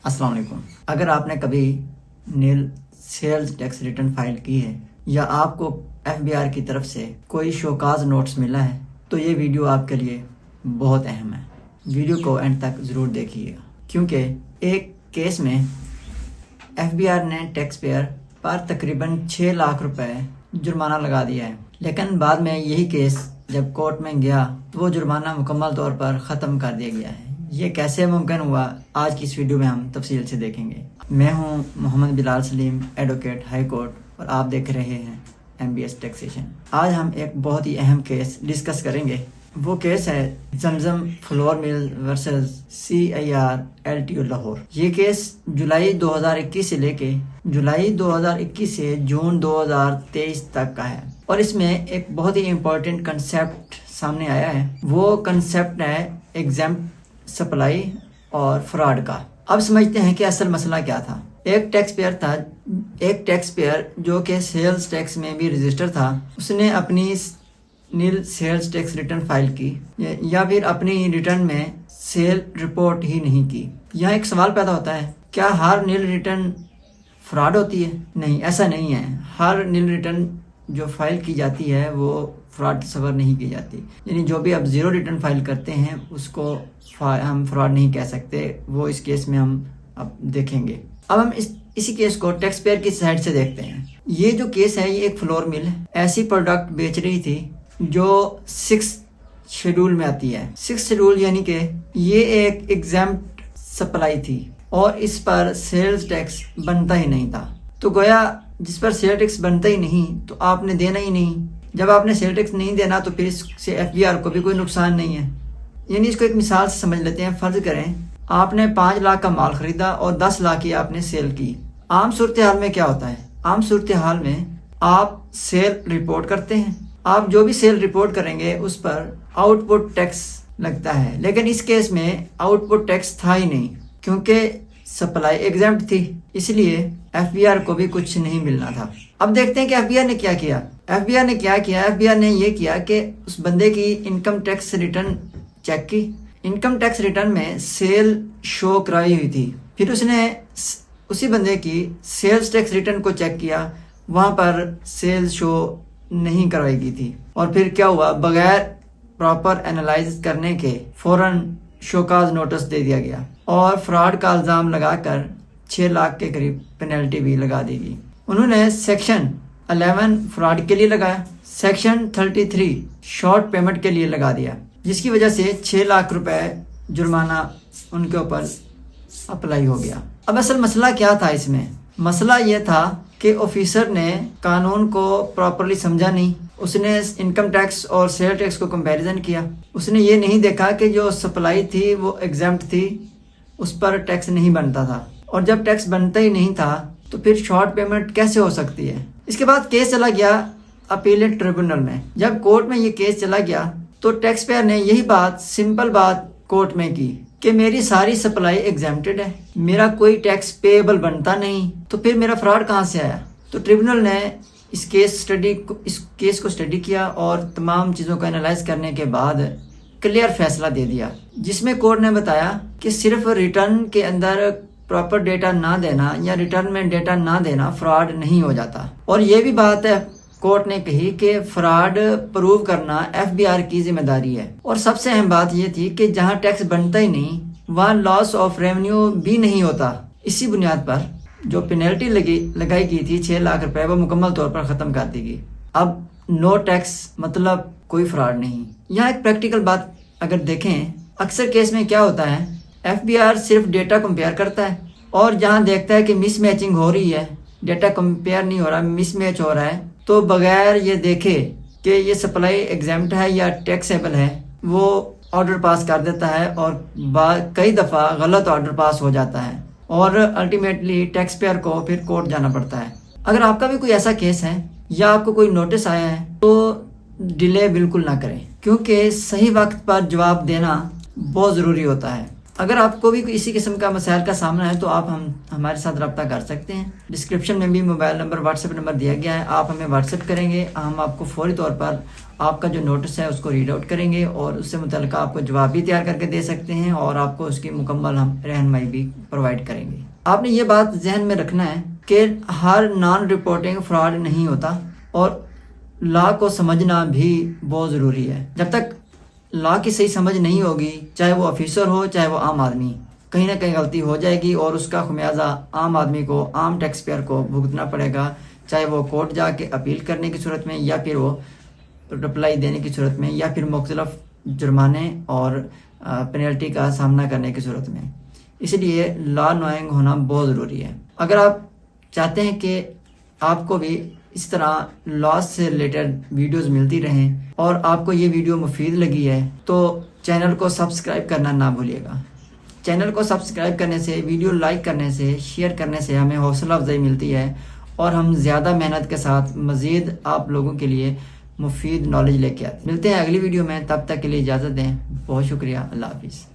السلام علیکم۔ اگر آپ نے کبھی نیل سیلز ٹیکس ریٹرن فائل کی ہے یا آپ کو FBR کی طرف سے کوئی شوکاز نوٹس ملا ہے تو یہ ویڈیو آپ کے لیے بہت اہم ہے۔ ویڈیو کو اینڈ تک ضرور دیکھیے گا کیونکہ ایک کیس میں FBR نے ٹیکس پیئر پر تقریباً 6 لاکھ روپے جرمانہ لگا دیا ہے، لیکن بعد میں یہی کیس جب کورٹ میں گیا تو وہ جرمانہ مکمل طور پر ختم کر دیا گیا ہے۔ یہ کیسے ممکن ہوا، آج کی اس ویڈیو میں ہم تفصیل سے دیکھیں گے۔ میں ہوں محمد بلال سلیم، ایڈوکیٹ ہائی کورٹ، اور آپ دیکھ رہے ہیں MBS ٹیکسیشن۔ آج ہم ایک بہت ہی اہم کیس ڈسکس کریں گے۔ وہ کیس ہے Zamzam flour mill versus CIR LTO Lahore. یہ کیس جولائی 2021 سے لے کے جولائی 2021 سے جون 2023 تک کا ہے، اور اس میں ایک بہت ہی امپورٹنٹ کنسیپٹ سامنے آیا ہے۔ وہ کنسیپٹ ہے ایگزیمپٹ سپلائی اور فراڈ کا۔ اب سمجھتے ہیں کہ اصل مسئلہ کیا تھا۔ ایک ٹیکس پیئر جو کہ سیلز ٹیکس میں بھی رجسٹر تھا، اس نے اپنی نیل سیلز ٹیکس ریٹرن فائل کی یا پھر اپنی ریٹرن میں سیل رپورٹ ہی نہیں کی۔ یہاں ایک سوال پیدا ہوتا ہے، کیا ہر نیل ریٹرن فراڈ ہوتی ہے؟ نہیں، ایسا نہیں ہے۔ ہر نیل ریٹرن جو فائل کی جاتی ہے وہ فراڈ تصور نہیں کی جاتی، یعنی جو بھی اب زیرو ریٹرن فائل کرتے ہیں اس کو ہم فراڈ نہیں کہہ سکتے۔ وہ اس کیس میں ہم اب دیکھیں گے۔ اب ہم اسی کیس کو ٹیکس پیئر کی سائڈ سے دیکھتے ہیں۔ یہ جو کیس ہے، یہ ایک فلور مل ایسی پروڈکٹ بیچ رہی تھی جو 6 شیڈول میں آتی ہے۔ 6 شیڈول یعنی کہ یہ ایک ایگزیمپٹ سپلائی تھی اور اس پر سیلز ٹیکس بنتا ہی نہیں تھا۔ تو گویا جس پر سیل ٹیکس بنتا ہی نہیں تو آپ نے دینا ہی نہیں۔ جب آپ نے سیل ٹیکس نہیں دینا تو پھر اس سے FBR کو بھی کوئی نقصان نہیں ہے۔ یعنی اس کو ایک مثال سے سمجھ لیتے ہیں۔ فرض کریں آپ نے 5 لاکھ کا مال خریدا اور 10 لاکھ کی آپ نے سیل کی۔ عام صورتحال میں کیا ہوتا ہے؟ عام صورتحال میں آپ سیل رپورٹ کرتے ہیں۔ آپ جو بھی سیل رپورٹ کریں گے اس پر آؤٹ پٹ ٹیکس لگتا ہے، لیکن اس کیس میں آؤٹ پٹ ٹیکس تھا ہی نہیں کیونکہ سپلائی ایگزیمپٹ تھی، اس لیے FBR کو بھی کچھ نہیں ملنا تھا۔ اب دیکھتے ہیں کہ FBR نے کیا کیا۔ FBR نے یہ کیا کہ اس بندے کی انکم ٹیکس ریٹرن چیک کی۔ انکم ٹیکس ریٹرن میں سیل شو کرائی ہوئی تھی، پھر اس نے اسی بندے کی سیلز ٹیکس ریٹرن کو چیک کیا، وہاں پر سیلز شو نہیں کروائی گئی تھی، اور پھر کیا ہوا، بغیر پراپر اینالائز کرنے کے فوراً شوکاز نوٹس دے دیا گیا اور فراڈ کا الزام لگا کر 6 لاکھ کے قریب پینلٹی بھی لگا دی گئی۔ انہوں نے سیکشن 11 فراڈ کے لیے لگایا، سیکشن 33 شارٹ پیمنٹ کے لیے لگا دیا، جس کی وجہ سے 6 لاکھ روپے جرمانہ ان کے اوپر اپلائی ہو گیا۔ اب اصل مسئلہ کیا تھا اس میں؟ مسئلہ یہ تھا کہ آفیسر نے قانون کو پراپرلی سمجھا نہیں۔ اس نے انکم ٹیکس اور سیل ٹیکس کو کمپیریزن کیا۔ اس نے یہ نہیں دیکھا کہ جو سپلائی تھی وہ ایگزیمپٹ تھی، اس پر ٹیکس نہیں بنتا تھا، اور جب ٹیکس بنتا ہی نہیں تھا تو پھر شارٹ پیمنٹ کیسے ہو سکتی ہے؟ اس کے بعد کیس چلا گیا اپیلیٹ ٹریبونل میں۔ جب کورٹ میں یہ کیس چلا گیا تو ٹیکس پیئر نے یہی بات، سمپل بات کورٹ میں کی کہ میری ساری سپلائی ایگزیمپٹڈ ہے، میرا کوئی ٹیکس پیبل بنتا نہیں، تو پھر میرا فراڈ کہاں سے آیا؟ تو ٹریبونل نے اس کیس کو اسٹڈی کیا اور تمام چیزوں کو انالائز کرنے کے بعد کلیئر فیصلہ دے دیا، جس میں کورٹ نے بتایا کہ صرف ریٹرن کے اندر پراپر ڈیٹا نہ دینا یا ریٹرن میں ڈیٹا نہ دینا فراڈ نہیں ہو جاتا۔ اور یہ بھی بات ہے کورٹ نے کہی کہ فراڈ پروو کرنا FBR کی ذمہ داری ہے، اور سب سے اہم بات یہ تھی کہ جہاں ٹیکس بنتا ہی نہیں وہاں لاس آف ریونیو بھی نہیں ہوتا۔ اسی بنیاد پر جو پینلٹی لگائی گئی تھی 6 لاکھ روپے، وہ مکمل طور پر ختم کر دی گئی۔ اب نو ٹیکس مطلب کوئی فراڈ نہیں۔ یہاں ایک پریکٹیکل بات اگر دیکھیں، اکثر کیس میں کیا ہوتا ہے، FBR صرف ڈیٹا کمپیئر کرتا ہے، اور جہاں دیکھتا ہے کہ مس میچنگ ہو رہی ہے، ڈیٹا کمپیئر نہیں ہو رہا، مس میچ ہو رہا ہے، تو بغیر یہ دیکھے کہ یہ سپلائی ایگزیمپٹ ہے یا ٹیکسیبل ہے، وہ آرڈر پاس کر دیتا ہے، اور کئی دفعہ غلط آرڈر پاس ہو جاتا ہے، اور الٹیمیٹلی ٹیکس پیئر کو پھر کورٹ جانا پڑتا ہے۔ اگر آپ کا بھی کوئی ایسا کیس ہے یا آپ کو کوئی نوٹس آیا ہے تو ڈیلے بالکل نہ کریں، کیونکہ صحیح وقت پر جواب دینا بہت ضروری ہوتا ہے اگر آپ کو بھی اسی قسم کا مسائل کا سامنا ہے تو آپ ہمارے ساتھ رابطہ کر سکتے ہیں. ڈسکرپشن میں بھی mobile number what's app number دیا گیا ہے. آپ ہمیں واٹس ایپ کریں گے, ہم آپ کو فوری طور پر آپ کا جو نوٹس ہے اس کو ریڈ آؤٹ کریں گے اور اس سے متعلقہ آپ کو جواب بھی تیار کر کے دے سکتے ہیں اور آپ کو اس کی مکمل ہم رہنمائی بھی پرووائڈ کریں گے. آپ نے یہ بات ذہن میں رکھنا ہے کہ ہر نان رپورٹنگ فراڈ نہیں ہوتا اور لا کو سمجھنا بھی بہت ضروری ہے. جب تک لا کی صحیح سمجھ نہیں ہوگی, چاہے وہ آفیسر ہو چاہے وہ عام آدمی, کہیں نہ کہیں غلطی ہو جائے گی اور اس کا خمیازہ عام آدمی کو, عام ٹیکس پیئر کو بھگتنا پڑے گا, چاہے وہ کورٹ جا کے اپیل کرنے کی صورت میں یا پھر وہ رپلائی دینے کی صورت میں یا پھر مختلف جرمانے اور پینلٹی کا سامنا کرنے کی صورت میں. اس لیے لا نوئنگ ہونا بہت ضروری ہے. اگر آپ چاہتے ہیں کہ آپ کو بھی اس طرح لا سے ریلیٹڈ ویڈیوز ملتی رہیں اور آپ کو یہ ویڈیو مفید لگی ہے تو چینل کو سبسکرائب کرنا نہ بھولیے گا. چینل کو سبسکرائب کرنے سے, ویڈیو لائک کرنے سے, شیئر کرنے سے ہمیں حوصلہ افزائی ملتی ہے اور ہم زیادہ محنت کے ساتھ مزید آپ لوگوں کے لیے مفید نالج لے کے آتے ہیں. ملتے ہیں اگلی ویڈیو میں, تب تک کے لیے اجازت دیں. بہت شکریہ. اللہ حافظ.